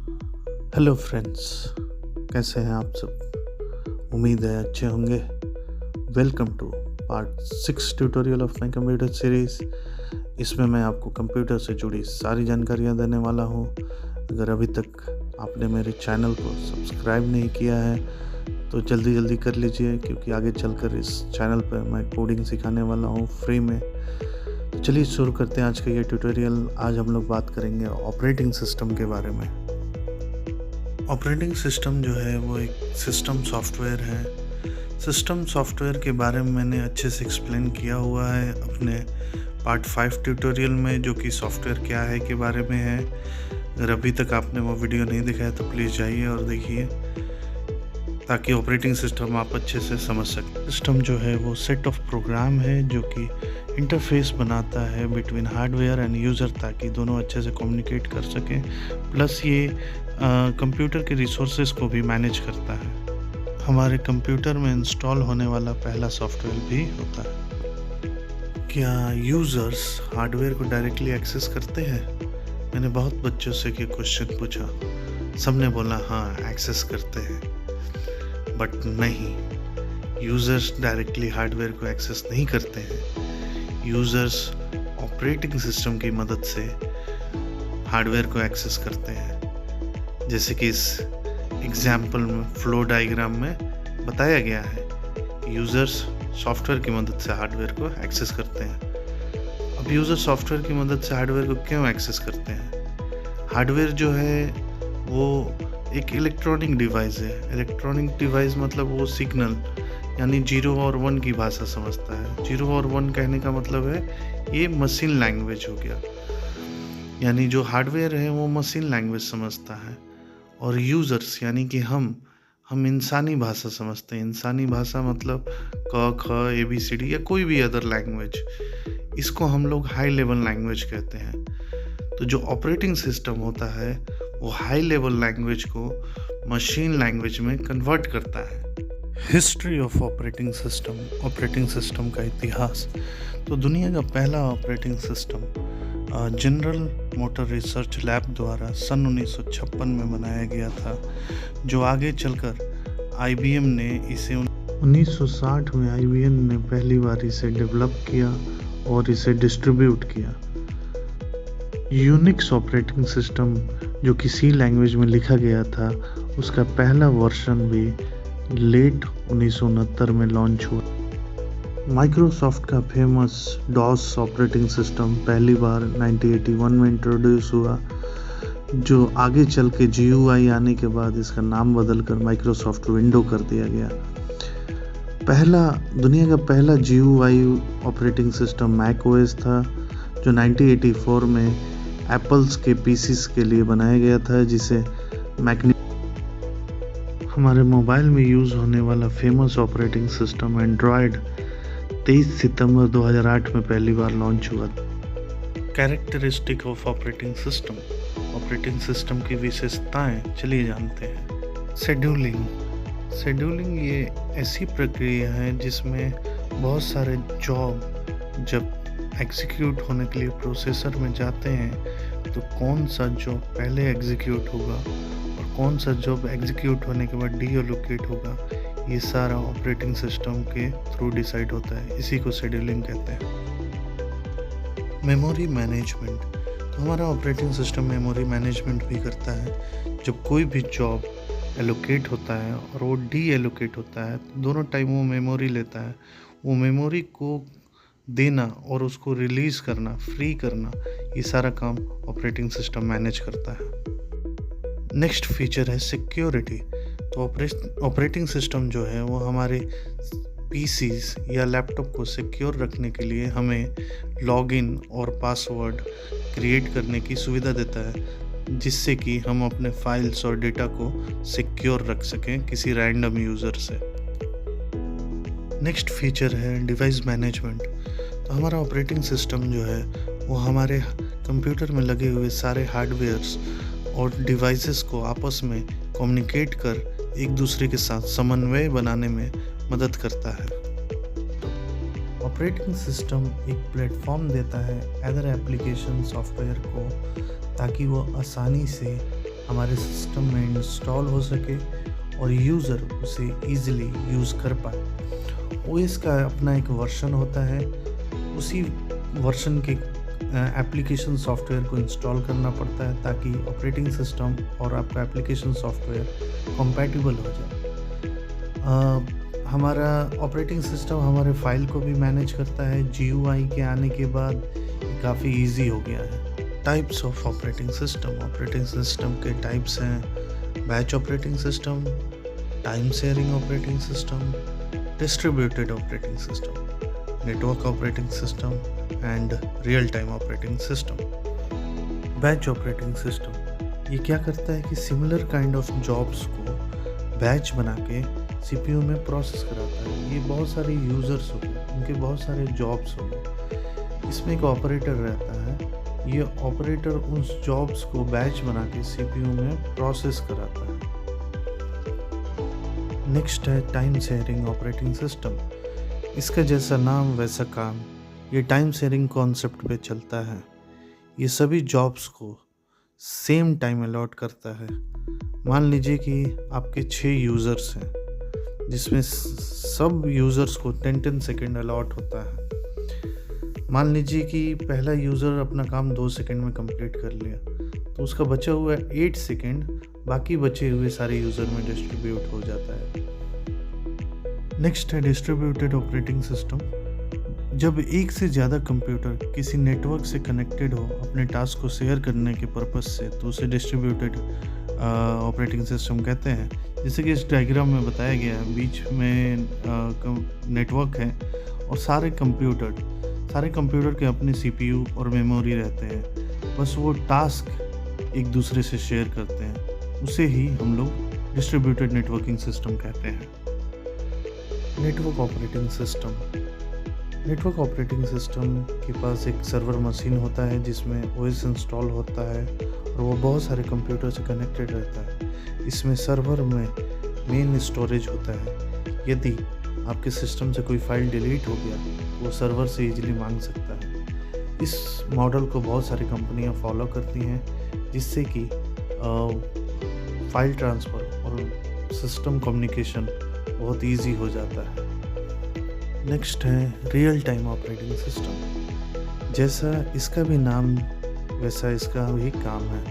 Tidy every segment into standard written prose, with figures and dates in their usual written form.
Hello friends, कैसे हैं आप सब। उम्मीद है अच्छे होंगे। Welcome to part 6 tutorial of my computer series. इसमें मैं आपको कंप्यूटर से जुड़ी सारी जानकारियां देने वाला हूं। अगर अभी तक आपने मेरे चैनल को सब्सक्राइब नहीं किया है तो जल्दी कर लीजिए, क्योंकि आगे चलकर इस चैनल पर मैं कोडिंग सिखाने वाला हूं फ्री में। तो चलिए शुरू करते हैं आज का ये ट्यूटोरियल। आज हम लोग बात करेंगे ऑपरेटिंग सिस्टम के बारे में। ऑपरेटिंग सिस्टम जो है वो एक सिस्टम सॉफ्टवेयर है। सिस्टम सॉफ्टवेयर के बारे में मैंने अच्छे से एक्सप्लेन किया हुआ है अपने पार्ट 5 ट्यूटोरियल में, जो कि सॉफ्टवेयर क्या है के बारे में है। अगर अभी तक आपने वो वीडियो नहीं देखा है तो प्लीज़ जाइए और देखिए, ताकि ऑपरेटिंग सिस्टम आप अच्छे से समझ सकें। सिस्टम जो है वो सेट ऑफ प्रोग्राम है जो कि इंटरफेस बनाता है बिटवीन हार्डवेयर एंड यूज़र, ताकि दोनों अच्छे से कम्युनिकेट कर सकें। प्लस ये कंप्यूटर के रिसोर्सेज को भी मैनेज करता है। हमारे कंप्यूटर में इंस्टॉल होने वाला पहला सॉफ्टवेयर भी होता है। क्या यूज़र्स हार्डवेयर को डायरेक्टली एक्सेस करते हैं? मैंने बहुत बच्चों से ये क्वेश्चन पूछा, सबने बोला हाँ एक्सेस करते हैं, बट नहीं, यूज़र्स डायरेक्टली हार्डवेयर को एक्सेस नहीं करते हैं। यूज़र्स ऑपरेटिंग सिस्टम की मदद से हार्डवेयर को एक्सेस करते हैं। जैसे कि इस एग्जाम्पल में फ्लो डायग्राम में बताया गया है, यूज़र्स सॉफ्टवेयर की मदद से हार्डवेयर को एक्सेस करते हैं। अब यूज़र सॉफ्टवेयर की मदद से हार्डवेयर को क्यों एक्सेस करते हैं? हार्डवेयर जो है वो एक इलेक्ट्रॉनिक डिवाइस है। इलेक्ट्रॉनिक डिवाइस मतलब वो सिग्नल यानी 0 और 1 की भाषा समझता है। 0 और 1 कहने का मतलब है ये मशीन लैंग्वेज हो गया, यानी जो हार्डवेयर है वो मशीन लैंग्वेज समझता है। और यूज़र्स यानी कि हम इंसानी भाषा समझते हैं। इंसानी भाषा मतलब क ख ABCD या कोई भी अदर लैंग्वेज, इसको हम लोग हाई लेवल लैंग्वेज कहते हैं। तो जो ऑपरेटिंग सिस्टम होता है वो हाई लेवल लैंग्वेज को मशीन लैंग्वेज में कन्वर्ट करता है। हिस्ट्री ऑफ ऑपरेटिंग सिस्टम का इतिहास। तो दुनिया का पहला operating system general motor research lab द्वारा सन 1956 में बनाया गया था, जो आगे चलकर IBM ने इसे 1960 में IBM ने पहली बार इसे डेवलप किया और इसे डिस्ट्रीब्यूट किया। यूनिक्स ऑपरेटिंग सिस्टम जो कि C लैंग्वेज में लिखा गया था, उसका पहला वर्जन भी लेट 1969 में लॉन्च हुआ। माइक्रोसॉफ्ट का फेमस DOS ऑपरेटिंग सिस्टम पहली बार 1981 में इंट्रोड्यूस हुआ, जो आगे चल के GUI आने के बाद इसका नाम बदलकर माइक्रोसॉफ्ट विंडो कर दिया गया। दुनिया का पहला GUI operating system Mac OS था, जो 1984 में एप्पल्स के PCs के लिए बनाया गया था, जिसे हमारे मोबाइल में यूज़ होने वाला फेमस ऑपरेटिंग सिस्टम एंड्रॉयड 23 सितंबर 2008 में पहली बार लॉन्च हुआ। कैरेक्टरिस्टिक ऑफ ऑपरेटिंग सिस्टम की विशेषताएं चलिए जानते हैं। शेड्यूलिंग ये ऐसी प्रक्रिया है जिसमें बहुत सारे जॉब जब एग्जीक्यूट होने के लिए प्रोसेसर में जाते हैं तो कौन सा जॉब पहले एग्जीक्यूट होगा और कौन सा जॉब एग्जीक्यूट होने के बाद डीएलोकेट होगा, ये सारा ऑपरेटिंग सिस्टम के थ्रू डिसाइड होता है। इसी को शेड्यूलिंग कहते हैं। Memory management. तो हमारा ऑपरेटिंग सिस्टम मेमोरी मैनेजमेंट भी करता है। जब कोई भी जॉब एलोकेट होता है और वो डी एलोकेट होता है, तो दोनों टाइम वो मेमोरी लेता है। वो मेमोरी को देना और उसको रिलीज़ करना, फ्री करना, ये सारा काम ऑपरेटिंग सिस्टम मैनेज करता है। नेक्स्ट फीचर है सिक्योरिटी। तो ऑपरेटिंग सिस्टम जो है वो हमारे PCs या लैपटॉप को सिक्योर रखने के लिए हमें लॉगिन और पासवर्ड क्रिएट करने की सुविधा देता है, जिससे कि हम अपने फाइल्स और डेटा को सिक्योर रख सकें किसी रैंडम यूज़र से। नेक्स्ट फीचर है डिवाइस मैनेजमेंट। तो हमारा ऑपरेटिंग सिस्टम जो है वो हमारे कंप्यूटर में लगे हुए सारे हार्डवेयर्स और डिवाइसेस को आपस में कम्युनिकेट कर एक दूसरे के साथ समन्वय बनाने में मदद करता है। ऑपरेटिंग सिस्टम एक प्लेटफॉर्म देता है अदर एप्लीकेशन सॉफ्टवेयर को, ताकि वो आसानी से हमारे सिस्टम में इंस्टॉल हो सके और यूज़र उसे ईज़िली यूज़ कर पाए। ओएस का अपना एक वर्जन होता है, उसी वर्जन के एप्लीकेशन सॉफ्टवेयर को इंस्टॉल करना पड़ता है ताकि ऑपरेटिंग सिस्टम और आपका एप्लीकेशन सॉफ्टवेयर कंपैटिबल हो जाए। हमारा ऑपरेटिंग सिस्टम हमारे फाइल को भी मैनेज करता है। जीयूआई के आने के बाद काफ़ी इजी हो गया है। टाइप्स ऑफ ऑपरेटिंग सिस्टम के टाइप्स हैं batch operating system, time sharing operating system, distributed operating system, network operating system and real time operating system. Batch operating system ये क्या करता है कि सिमिलर काइंड ऑफ जॉब्स को बैच बना के सीपीयू में प्रोसेस कराता है। ये बहुत सारे यूज़र्स हो गए, उनके बहुत सारे जॉब्स हो गए। इसमें एक ऑपरेटर रहता है, ये ऑपरेटर उस जॉब्स को बैच बना के सीपीयू में प्रोसेस कराता है। नेक्स्ट है टाइम शेयरिंग ऑपरेटिंग सिस्टम। इसका जैसा नाम वैसा काम, ये टाइम शेयरिंग कॉन्सेप्ट पे चलता है। ये सभी जॉब्स को सेम टाइम अलॉट करता है। मान लीजिए कि आपके 6 यूज़र्स हैं, जिसमें सब यूज़र्स को 10-10 सेकेंड अलॉट होता है। मान लीजिए कि पहला यूज़र अपना काम 2 सेकेंड में कंप्लीट कर लिया, तो उसका बचा हुआ 8 सेकेंड बाकी बचे हुए सारे यूज़र में डिस्ट्रीब्यूट हो जाता है। नेक्स्ट है डिस्ट्रीब्यूटेड ऑपरेटिंग सिस्टम। जब एक से ज़्यादा कंप्यूटर किसी नेटवर्क से कनेक्टेड हो अपने टास्क को शेयर करने के पर्पस से, तो उसे डिस्ट्रीब्यूटेड ऑपरेटिंग सिस्टम कहते हैं। जैसे कि इस डायग्राम में बताया गया है, बीच में नेटवर्क है और सारे कंप्यूटर के अपने सीपीयू और मेमोरी रहते हैं। बस वो टास्क एक दूसरे से शेयर करते हैं, उसे ही हम लोग डिस्ट्रीब्यूटेड नेटवर्किंग सिस्टम कहते हैं। नेटवर्क ऑपरेटिंग सिस्टम के पास एक सर्वर मशीन होता है जिसमें ओएस इंस्टॉल होता है और वो बहुत सारे कंप्यूटर से कनेक्टेड रहता है। इसमें सर्वर में मेन स्टोरेज होता है। यदि आपके सिस्टम से कोई फाइल डिलीट हो गया तो वो सर्वर से इजीली मांग सकता है। इस मॉडल को बहुत सारी कंपनियां फॉलो करती हैं, जिससे कि फाइल ट्रांसफ़र और सिस्टम कम्युनिकेशन बहुत इजी हो जाता है। नेक्स्ट है रियल टाइम ऑपरेटिंग सिस्टम। जैसा इसका भी नाम वैसा इसका भी काम है।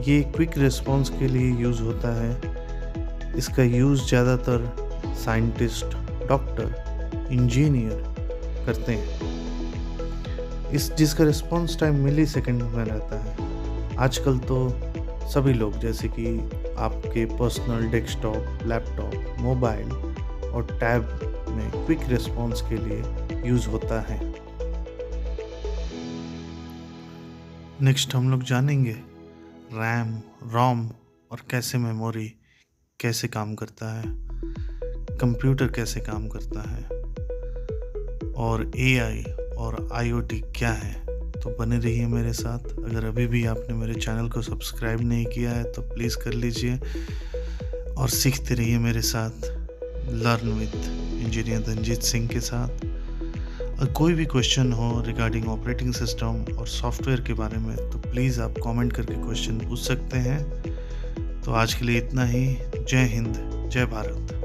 ये क्विक रिस्पॉन्स के लिए यूज़ होता है। इसका यूज़ ज़्यादातर साइंटिस्ट, डॉक्टर, इंजीनियर करते हैं। जिसका रिस्पॉन्स टाइम मिली सेकेंड में रहता है। आजकल तो सभी लोग, जैसे कि आपके पर्सनल डेस्कटॉप, लैपटॉप, मोबाइल और टैब में क्विक रिस्पॉन्स के लिए यूज़ होता है। नेक्स्ट हम लोग जानेंगे रैम, रोम और कैसे मेमोरी कैसे काम करता है, कंप्यूटर कैसे काम करता है और एआई और आईओटी क्या है। तो बने रहिए मेरे साथ। अगर अभी भी आपने मेरे चैनल को सब्सक्राइब नहीं किया है तो प्लीज़ कर लीजिए और सीखते रहिए मेरे साथ, learn with engineer Dhanjeet Singh के साथ। अगर कोई भी क्वेश्चन हो रिगार्डिंग ऑपरेटिंग सिस्टम और सॉफ्टवेयर के बारे में तो प्लीज़ आप कमेंट करके क्वेश्चन पूछ सकते हैं। तो आज के लिए इतना ही। जय हिंद, जय भारत।